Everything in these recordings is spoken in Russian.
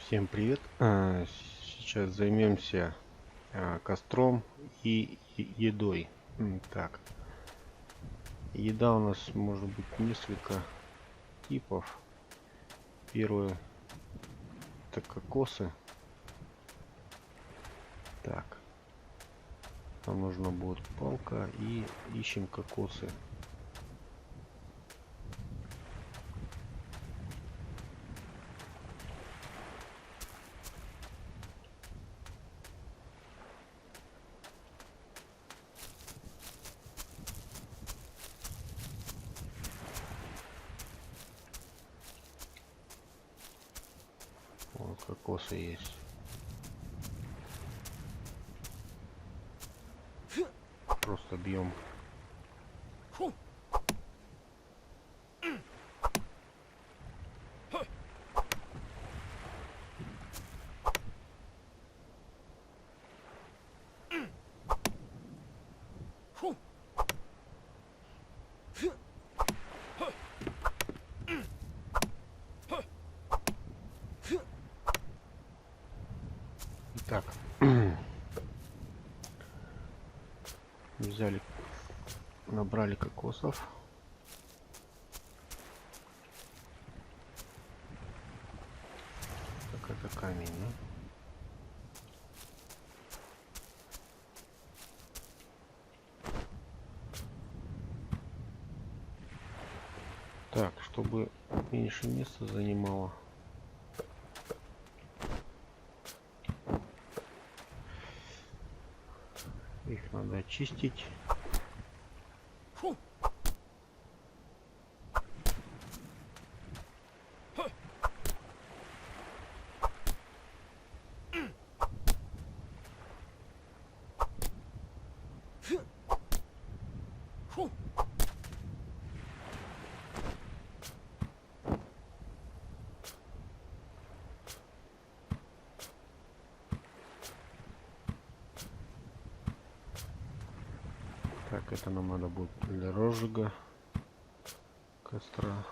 Всем привет! Сейчас займемся костром и едой. Так, еда у нас может быть несколько типов. Первое это кокосы. Так, нам нужна будет палка и ищем кокосы. Вот кокосы есть. Просто бьем. Так, взяли, набрали кокосов. Так, это камень, да? Так, чтобы меньше места занимало, их надо очистить. Так, это нам надо будет для розжига костра.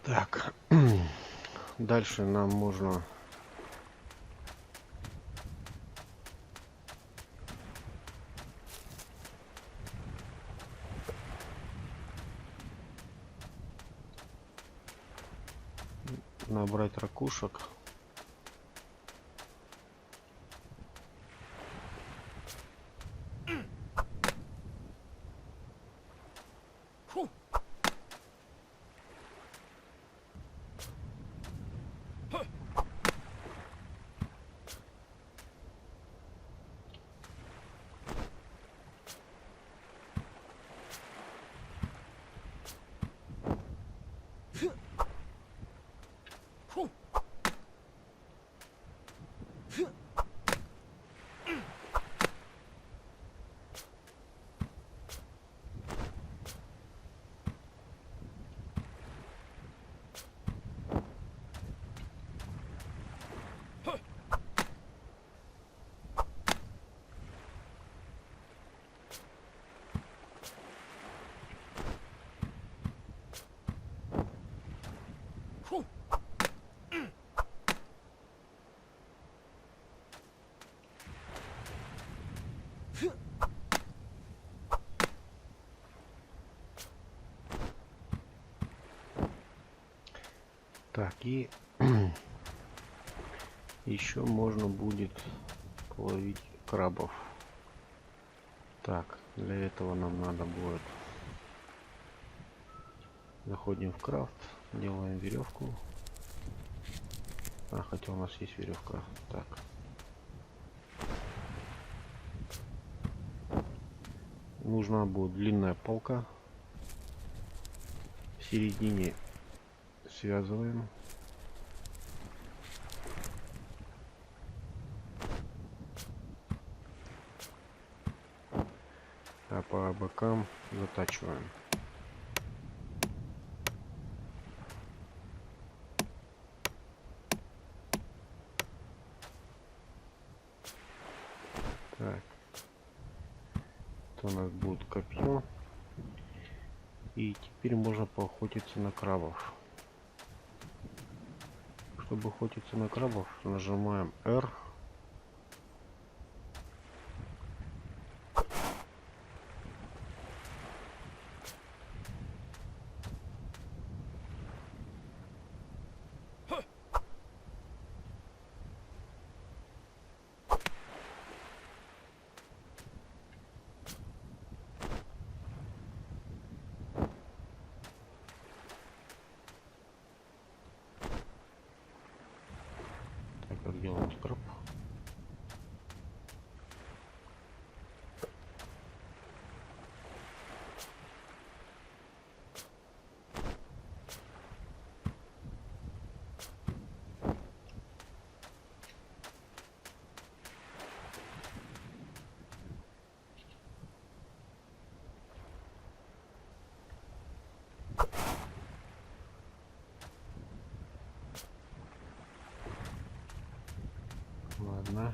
Так, дальше нам можно набрать ракушек. Так, и еще можно будет половить крабов. Так, для этого нам надо будет, заходим в крафт, делаем веревку. Хотя у нас есть веревка. Так, нужна будет длинная палка. В середине связываем. А по бокам затачиваем. Так. Это у нас будет копье. И теперь можно поохотиться на крабов. Чтобы охотиться на крабов, нажимаем R. Так, как делать краб? Ладно.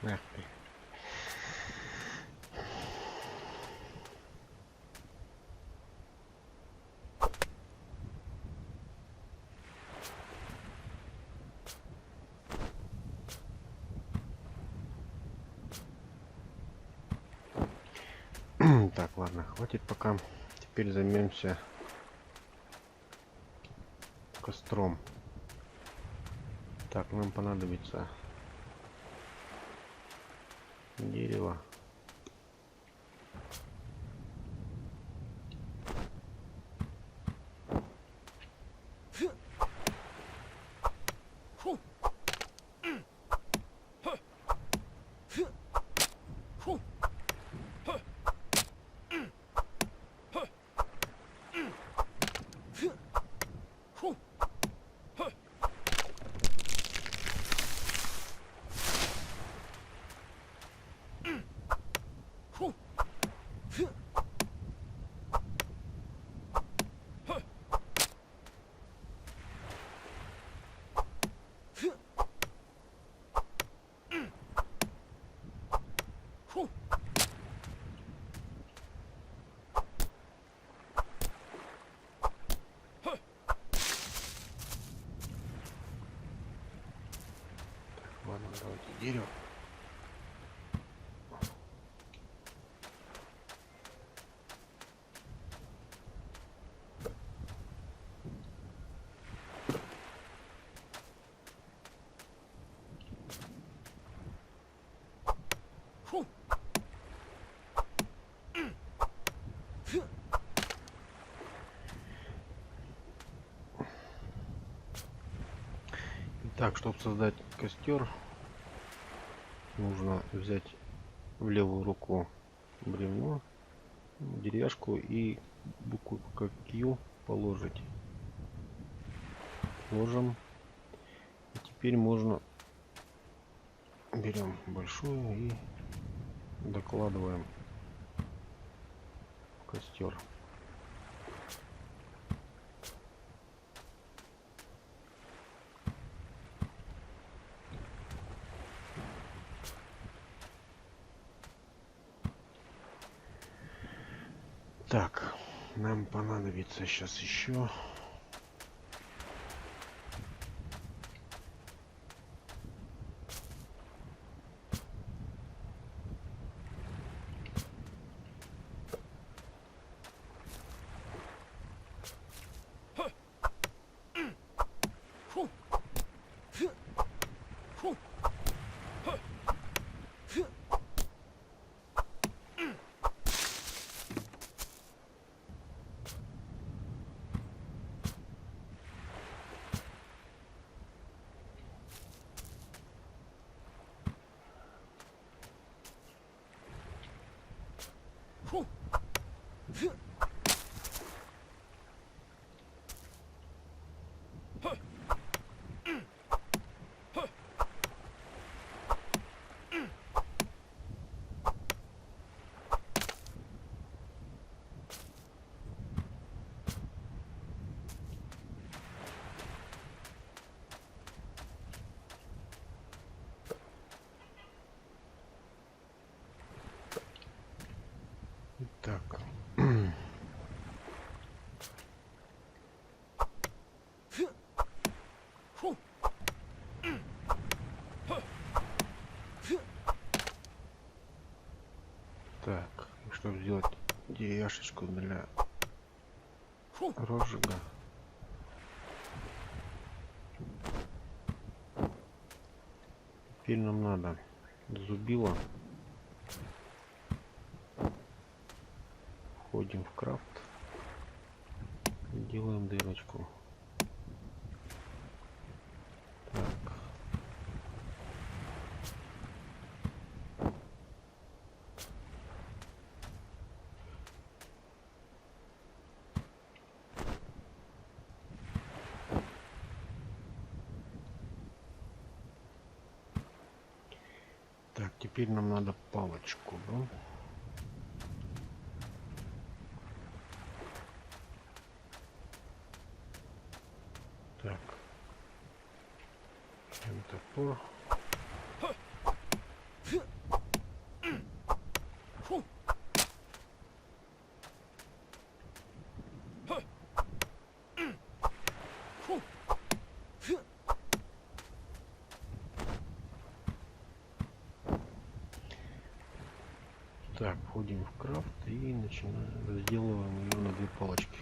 Эх ты. Так, ладно, хватит пока. Теперь займемся костром. Так, нам понадобится дерево. Ладно, давайте дерево. Так, чтобы создать костер, нужно взять в левую руку бревно, деревяшку и букву Q положить. Ложим. И теперь можно берем большую и докладываем в костер. Так, нам понадобится сейчас еще Так, чтобы сделать деревяшечку для розжига. Теперь нам надо зубило. Входим в крафт. Делаем дырочку. Так. Так, теперь нам надо палочку, да? Так. Топор. Так, входим в крафт и начинаем, разделываем ее на 2 палочки.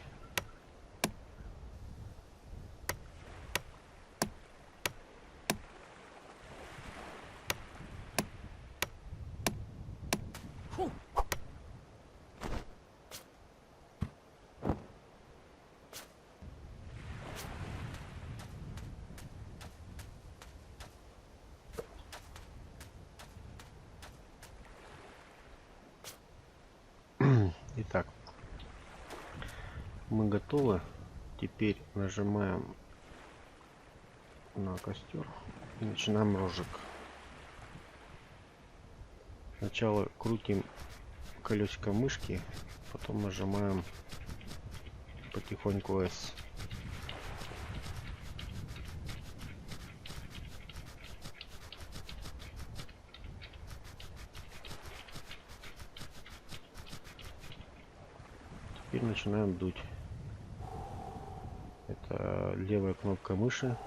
Итак, мы готовы. Теперь нажимаем на костер и начинаем розжиг. Сначала крутим колесико мышки, потом нажимаем потихоньку S. Теперь начинаем дуть. Это левая кнопка мыши.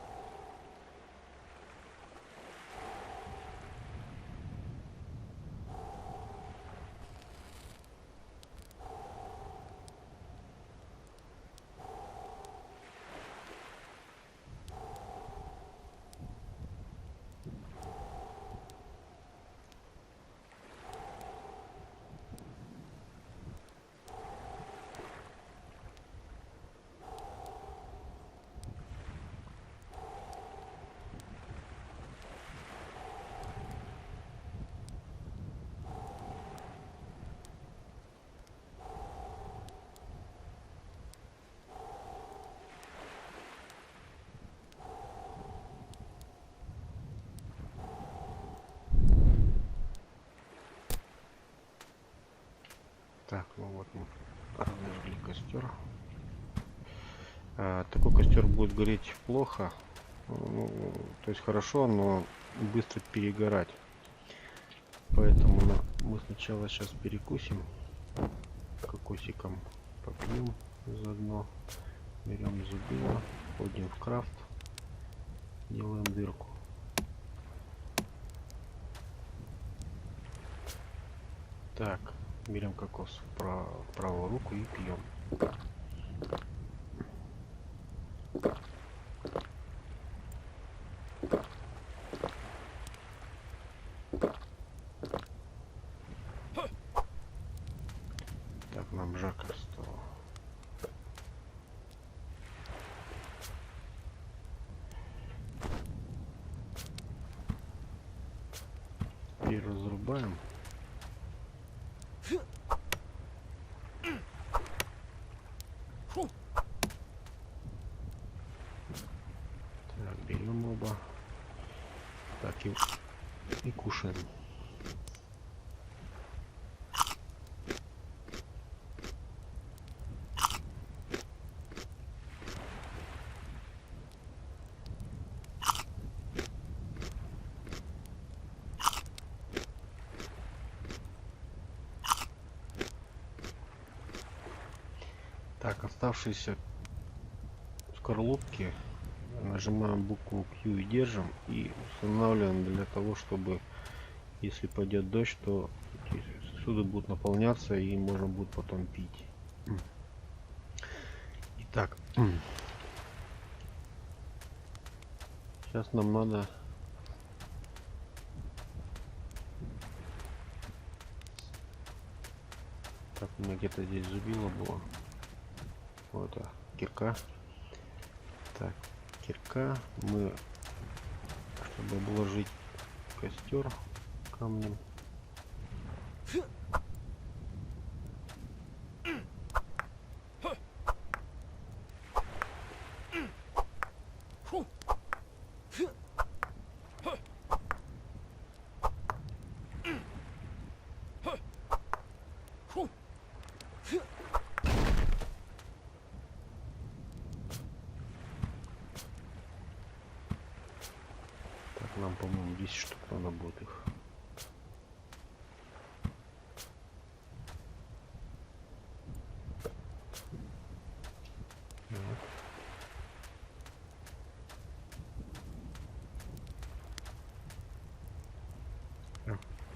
Так, ну вот мы разожгли костер. Такой костер будет гореть плохо, ну, то есть хорошо, но быстро перегорать. Поэтому мы сначала сейчас перекусим, кокосиком попьем заодно, берем зубило, входим в крафт, делаем дырку. Так, берем кокос в правую руку и пьем. Так, нам жарко стало. Теперь разрубаем. Так, берем оба. Так, и кушаем. Так, оставшиеся скорлупки нажимаем букву Q и держим, и устанавливаем для того, чтобы если пойдет дождь, то сосуды будут наполняться и можно будет потом пить. Итак, сейчас нам надо так, у меня где-то здесь зубило было. Вот кирка. Так, кирка. Мы, чтобы обложить костер камнем, нам, по-моему, 10 штук надо будет их.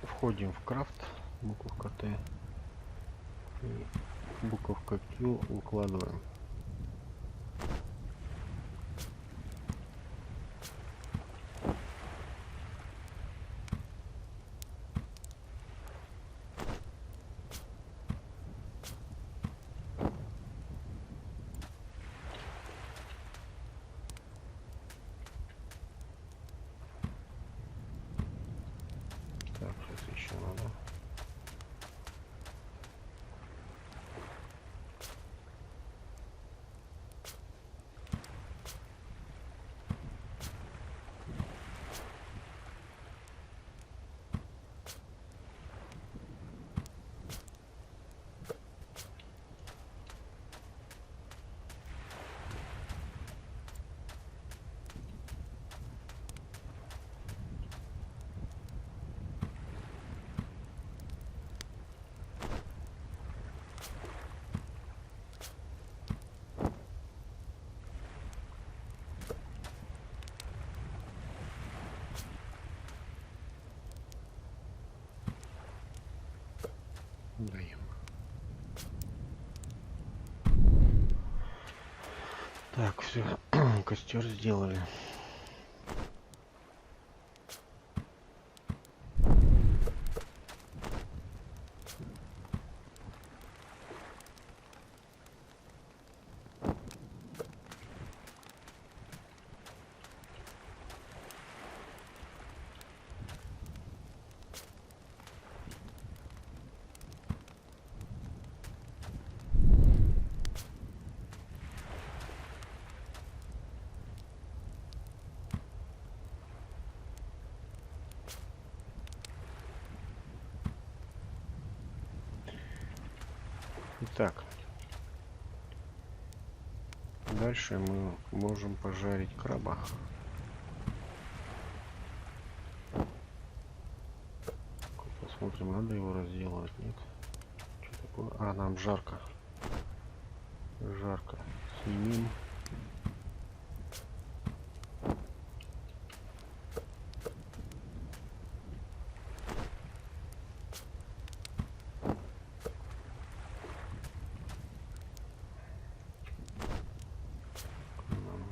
Входим в крафт, буковка Т, и буковка Q укладываем. Так, сейчас еще надо. Даем. Так, все, костер сделали. Итак, дальше мы можем пожарить краба. Посмотрим, надо его разделывать, нет? Что такое? А, нам жарко. Жарко. Снимем.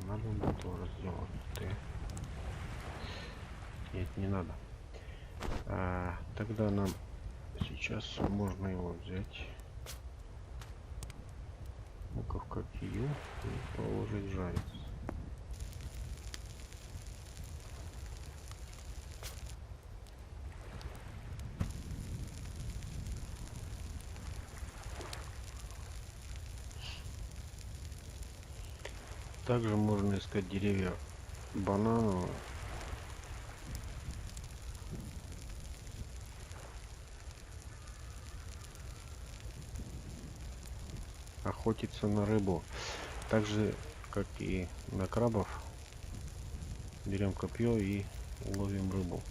Надо будет его разделать. Нет, не надо. Тогда нам сейчас можно его взять. Буковка Q и положить жарить. Также можно искать деревья банановые. Охотиться на рыбу. Так же, как и на крабов. Берем копье и ловим рыбу.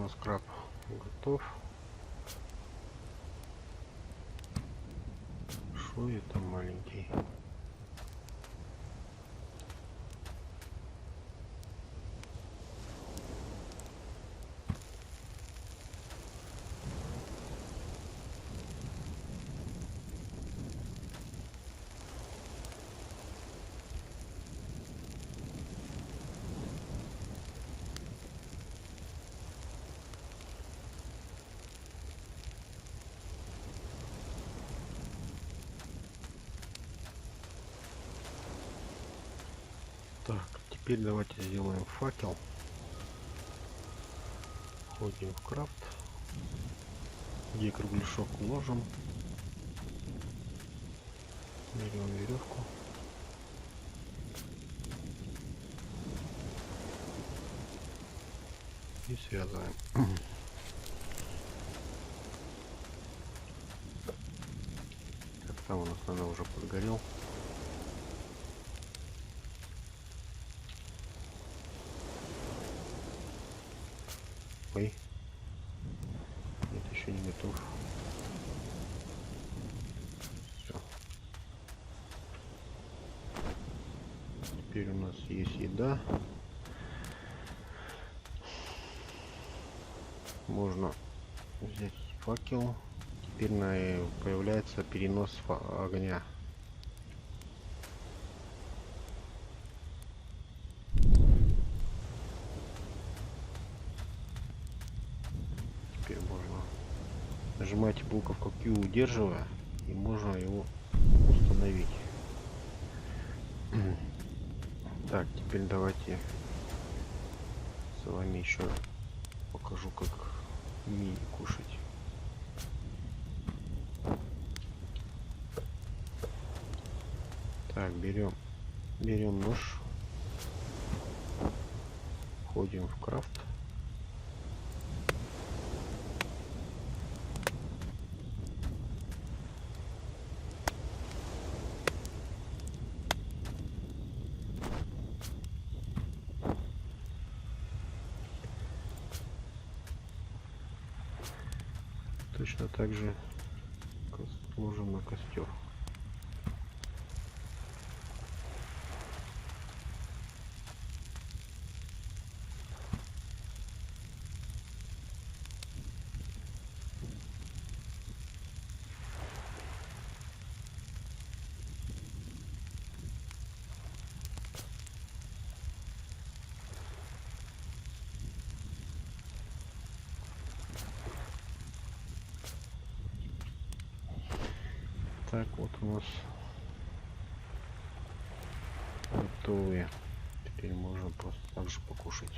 нас краб готов. Шо это маленький? Так, теперь давайте сделаем факел. Входим в крафт, где кругляшок уложим, берем веревку и связываем. Так, там у нас она уже подгорел. Ой, нет, еще не готов. Все. Теперь у нас есть еда. Можно взять факел. Теперь появляется перенос огня. Теперь можно нажимать буковку Q, удерживая, и можно его установить. Так, теперь давайте с вами еще покажу, как мини кушать. Так, берем нож, входим в крафт. Точно так же ложим на костер. Так, вот у нас готовые. Теперь можно просто также покушать.